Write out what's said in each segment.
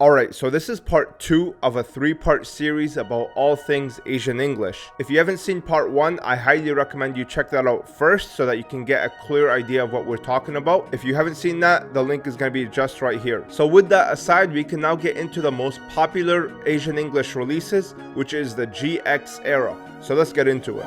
Alright, so this is part 2 of a 3-part series about all things Asian English. If you haven't seen part 1, I highly recommend you check that out first so that you can get a clear idea of what we're talking about. If you haven't seen that, the link is going to be just right here. So with that aside, we can now get into the most popular Asian English releases, which is the GX era. So let's get into it.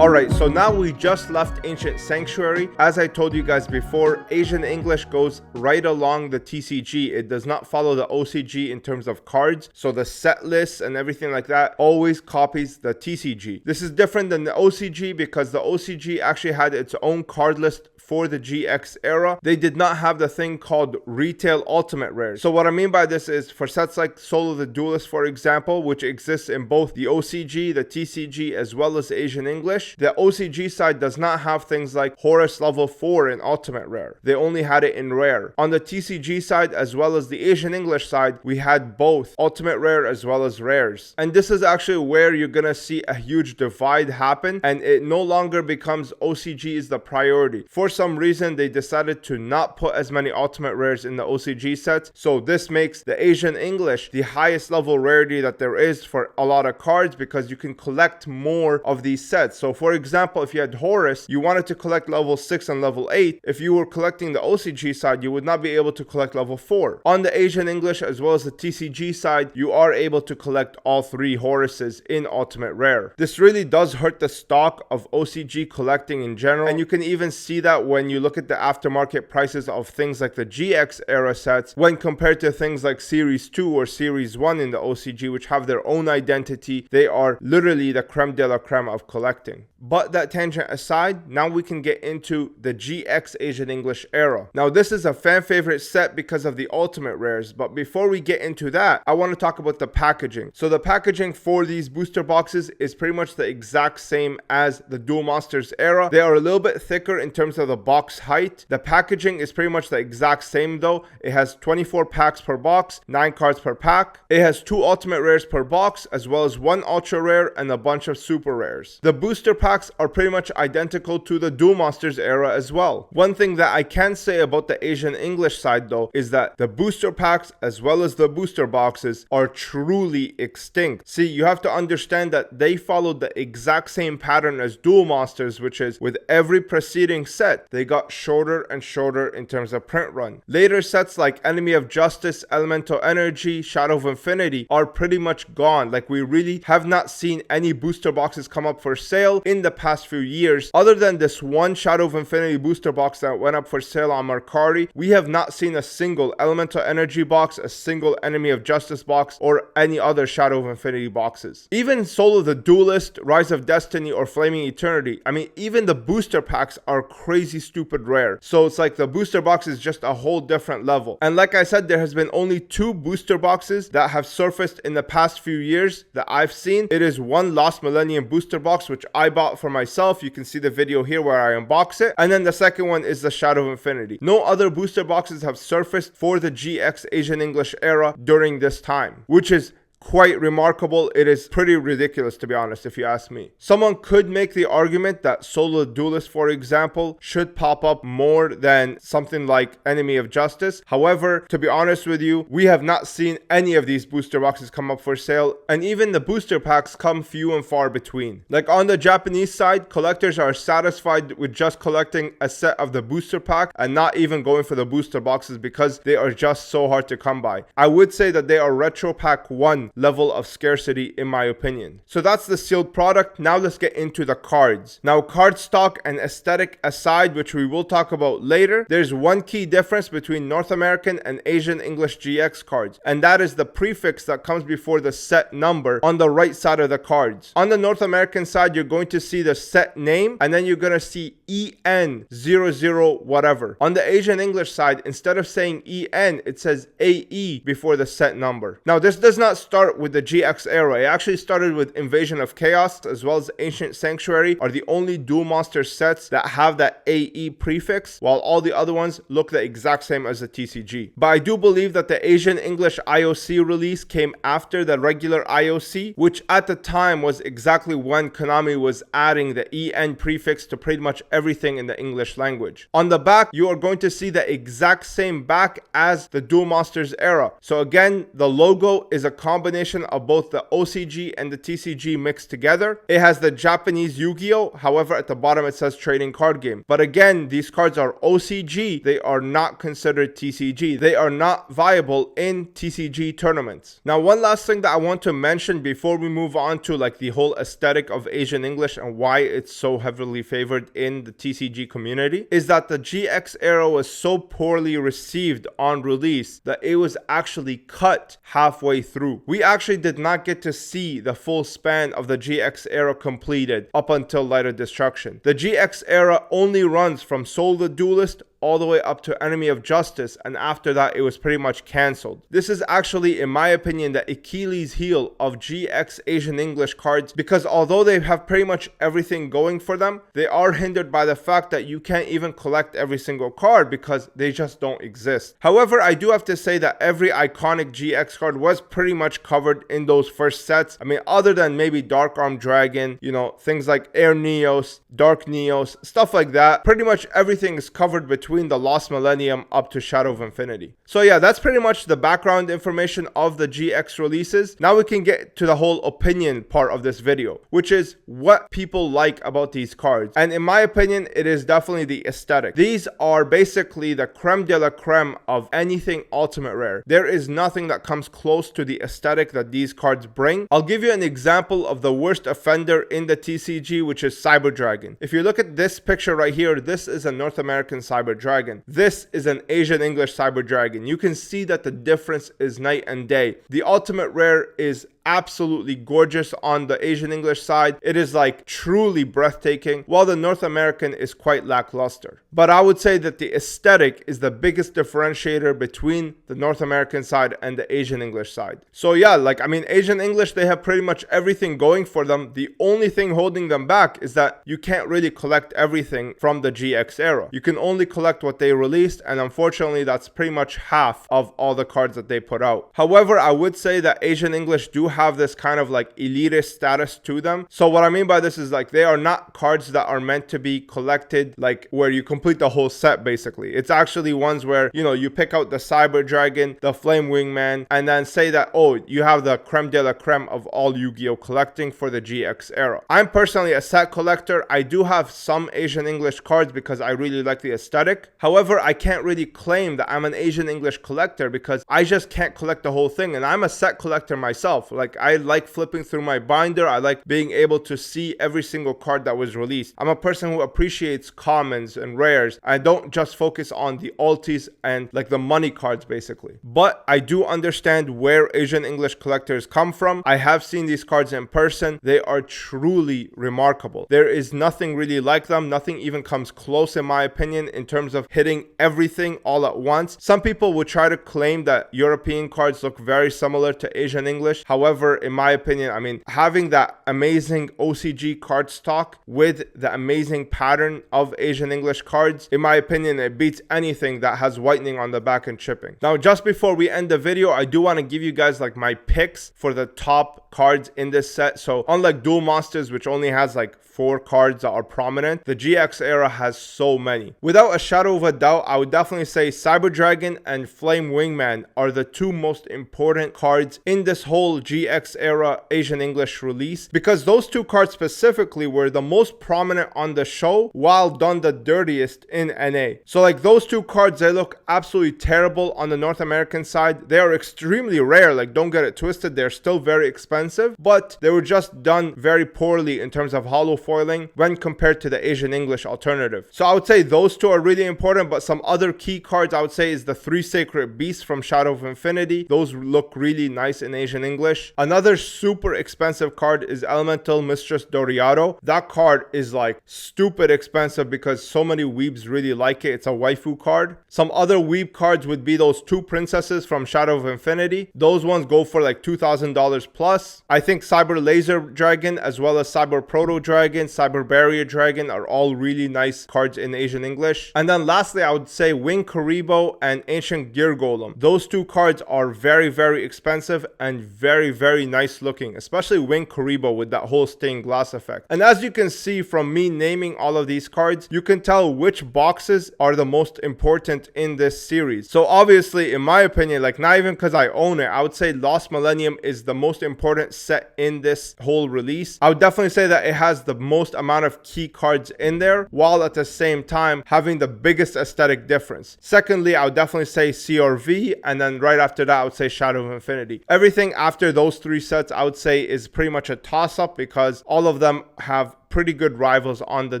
Alright, so now we just left Ancient Sanctuary. As I told you guys before, Asian English goes right along the TCG. It does not follow the OCG in terms of cards. So the set lists and everything like that always copies the TCG. This is different than the OCG because the OCG actually had its own card list for the GX era. They did not have the thing called retail ultimate rares. So what I mean by this is for sets like Solo the Duelist, for example, which exists in both the OCG, the TCG, as well as Asian English, the OCG side does not have things like Horus level 4 in ultimate rare. They only had it in rare. On the TCG side as well as the Asian English side, we had both ultimate rare as well as rares. And this is actually where you're gonna see a huge divide happen, and it no longer becomes OCG is the priority. For some reason, they decided to not put as many ultimate rares in the OCG sets, so this makes the Asian English the highest level rarity that there is for a lot of cards because you can collect more of these sets. So for example, if you had Horus, you wanted to collect level 6 and level 8. If you were collecting the OCG side, you would not be able to collect level 4. On the Asian English as well as the TCG side, you are able to collect all 3 Horuses in ultimate rare. This really does hurt the stock of OCG collecting in general, and you can even see that when you look at the aftermarket prices of things like the GX era sets when compared to things like Series 2 or Series 1 in the OCG, which have their own identity. They are literally the creme de la creme of collecting. But that tangent aside, now we can get into the GX Asian English era. Now this is a fan favorite set because of the ultimate rares, but before we get into that, I want to talk about the packaging. So the packaging for these booster boxes is pretty much the exact same as the Duel Monsters era. They are a little bit thicker in terms of the box height. The packaging is pretty much the exact same though. It has 24 packs per box, 9 cards per pack. It has 2 ultimate rares per box, as well as 1 ultra rare and a bunch of super rares. The booster packs are pretty much identical to the Duel Monsters era as well. One thing that I can say about the Asian English side though is that the booster packs as well as the booster boxes are truly extinct. See, you have to understand that they followed the exact same pattern as Duel Monsters, which is with every preceding set, they got shorter and shorter in terms of print run. Later sets like Enemy of Justice, Elemental Energy, Shadow of Infinity are pretty much gone. Like, we really have not seen any booster boxes come up for sale in the past few years. Other than this one Shadow of Infinity booster box that went up for sale on Mercari, we have not seen a single Elemental Energy box, a single Enemy of Justice box, or any other Shadow of Infinity boxes. Even Solo the Duelist, Rise of Destiny, or Flaming Eternity, I mean, even the booster packs are crazy stupid rare. So it's like the booster box is just a whole different level. And like I said, there has been only 2 booster boxes that have surfaced in the past few years that I've seen. It is one Lost Millennium booster box, which I bought for myself. You can see the video here where I unbox it. And then the second one is the Shadow of Infinity. No other booster boxes have surfaced for the GX Asian English era during this time, which is quite remarkable. It is pretty ridiculous, to be honest, if you ask me. Someone could make the argument that Solo the Duelist, for example, should pop up more than something like Enemy of Justice. However, to be honest with you, we have not seen any of these booster boxes come up for sale, and even the booster packs come few and far between. Like on the Japanese side, collectors are satisfied with just collecting a set of the booster pack and not even going for the booster boxes because they are just so hard to come by. I would say that they are Retro Pack 1 level of scarcity in my opinion. So that's the sealed product. Now let's get into the cards. Now, card stock and aesthetic aside, which we will talk about later, there's one key difference between North American and Asian English GX cards, and that is the prefix that comes before the set number on the right side of the cards. On the North American side, you're going to see the set name, and then you're going to see EN00 whatever. On the Asian English side, instead of saying EN, it says AE before the set number. Now, this does not start with the GX era. It actually started with Invasion of Chaos as well as Ancient Sanctuary are the only Duel Monster sets that have that AE prefix, while all the other ones look the exact same as the TCG. But I do believe that the Asian English IOC release came after the regular IOC, which at the time was exactly when Konami was adding the EN prefix to pretty much every everything in the English language. On the back, you are going to see the exact same back as the Duel Masters era. So again, the logo is a combination of both the OCG and the TCG mixed together. It has the Japanese Yu-Gi-Oh! However, at the bottom it says trading card game. But again, these cards are OCG. They are not considered TCG. They are not viable in TCG tournaments. Now, one last thing that I want to mention before we move on to like the whole aesthetic of Asian English and why it's so heavily favored in the TCG community is that the GX era was so poorly received on release that it was actually cut halfway through. We actually did not get to see the full span of the GX era completed up until Light of Destruction. The GX era only runs from Soul the Duelist all the way up to Enemy of Justice, and after that it was pretty much cancelled. This is actually, in my opinion, the Achilles heel of GX Asian English cards, because although they have pretty much everything going for them, they are hindered by the fact that you can't even collect every single card because they just don't exist. However, I do have to say that every iconic GX card was pretty much covered in those first sets. I mean, other than maybe Dark Arm Dragon, you know, things like Air Neos, Dark Neos, stuff like that. Pretty much everything is covered between the Lost Millennium up to Shadow of Infinity. So yeah, that's pretty much the background information of the GX releases. Now we can get to the whole opinion part of this video, which is what people like about these cards. And in my opinion, it is definitely the aesthetic. These are basically the creme de la creme of anything Ultimate Rare. There is nothing that comes close to the aesthetic that these cards bring. I'll give you an example of the worst offender in the TCG, which is Cyber Dragon. If you look at this picture right here, this is a North American Cyber Dragon. This is an Asian English Cyber Dragon. You can see that the difference is night and day. The Ultimate Rare is absolutely gorgeous on the Asian English side. It is like truly breathtaking, while the North American is quite lackluster. But I would say that the aesthetic is the biggest differentiator between the North American side and the Asian English side. So yeah, like, I mean, Asian English, they have pretty much everything going for them. The only thing holding them back is that you can't really collect everything from the GX era. You can only collect what they released, and unfortunately that's pretty much half of all the cards that they put out. However, I would say that Asian English do have this kind of like elitist status to them. So what I mean by this is like they are not cards that are meant to be collected like where you complete the whole set basically. It's actually ones where, you know, you pick out the Cyber Dragon, the Flame Wingman, and then say that, oh, you have the creme de la creme of all Yu-Gi-Oh collecting for the GX era. I'm personally a set collector. I do have some Asian English cards because I really like the aesthetic. However, I can't really claim that I'm an Asian English collector because I just can't collect the whole thing, and I'm a set collector myself. Like, I like flipping through my binder. I like being able to see every single card that was released. I'm a person who appreciates commons and rares. I don't just focus on the ultis and like the money cards basically. But I do understand where Asian English collectors come from. I have seen these cards in person. They are truly remarkable. There is nothing really like them. Nothing even comes close, in my opinion, in terms of hitting everything all at once. Some people would try to claim that European cards look very similar to Asian English. However, in my opinion, I mean, having that amazing OCG card stock with the amazing pattern of Asian English cards, in my opinion, it beats anything that has whitening on the back and chipping. Now, just before we end the video, I do want to give you guys like my picks for the top cards in this set. So unlike Duel Masters, which only has like 4 cards that are prominent, the GX era has so many. Without a shadow of a doubt, I would definitely say Cyber Dragon and Flame Wingman are the 2 most important cards in this whole GX era Asian English release, because those 2 cards specifically were the most prominent on the show while done the dirtiest in NA. So like those 2 cards, they look absolutely terrible on the North American side. They are extremely rare, like don't get it twisted, they're still very expensive, but they were just done very poorly in terms of hollow foiling when compared to the Asian English alternative. So I would say those 2 are really important, but some other key cards I would say is the 3 Sacred Beasts from Shadow of Infinity. Those look really nice in Asian English. Another super expensive card is Elemental Mistress Doriado. That card is like stupid expensive because so many weebs really like it. It's a waifu card. Some other weeb cards would be those 2 princesses from Shadow of Infinity. Those ones go for like $2,000 plus. I think Cyber Laser Dragon as well as Cyber Proto Dragon, Cyber Barrier Dragon are all really nice cards in Asian English. And then lastly, I would say Wing Karibo and Ancient Gear Golem. Those 2 cards are very, very expensive and very very nice looking, especially Wing Kuriboh with that whole stained glass effect. And as you can see from me naming all of these cards, you can tell which boxes are the most important in this series. So obviously, in my opinion, like not even because I own it, I would say Lost Millennium is the most important set in this whole release. I would definitely say that it has the most amount of key cards in there, while at the same time having the biggest aesthetic difference. Secondly, I would definitely say CRV, and then right after that, I would say Shadow of Infinity. Everything after those three sets, I would say, is pretty much a toss-up because all of them have pretty good rivals on the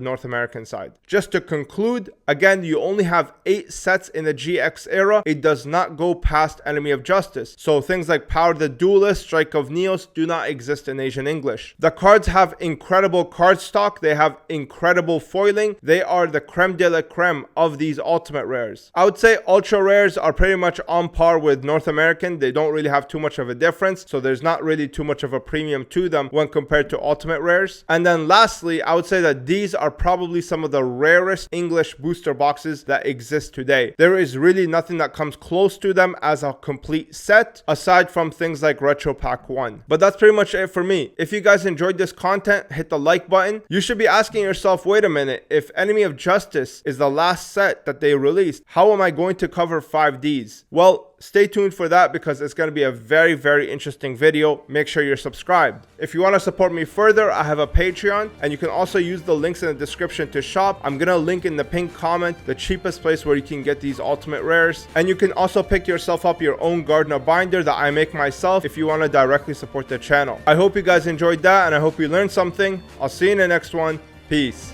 North American side. Just to conclude, again, you only have 8 sets in the GX era. It does not go past Enemy of Justice. So things like Power the Duelist, Strike of Neos do not exist in Asian English. The cards have incredible card stock. They have incredible foiling. They are the creme de la creme of these ultimate rares. I would say ultra rares are pretty much on par with North American. They don't really have too much of a difference. So there's not really too much of a premium to them when compared to ultimate rares. And then lastly, I would say that these are probably some of the rarest English booster boxes that exist today. There is really nothing that comes close to them as a complete set, aside from things like Retro Pack 1. But that's pretty much it for me. If you guys enjoyed this content, hit the like button. You should be asking yourself, wait a minute, if Enemy of Justice is the last set that they released, how am I going to cover 5Ds? Well, stay tuned for that because it's going to be a very, very interesting video. Make sure you're subscribed. If you want to support me further, I have a Patreon, and you can also use the links in the description to shop. I'm going to link in the pinned comment the cheapest place where you can get these ultimate rares. And you can also pick yourself up your own Gardner binder that I make myself if you want to directly support the channel. I hope you guys enjoyed that, and I hope you learned something. I'll see you in the next one. Peace.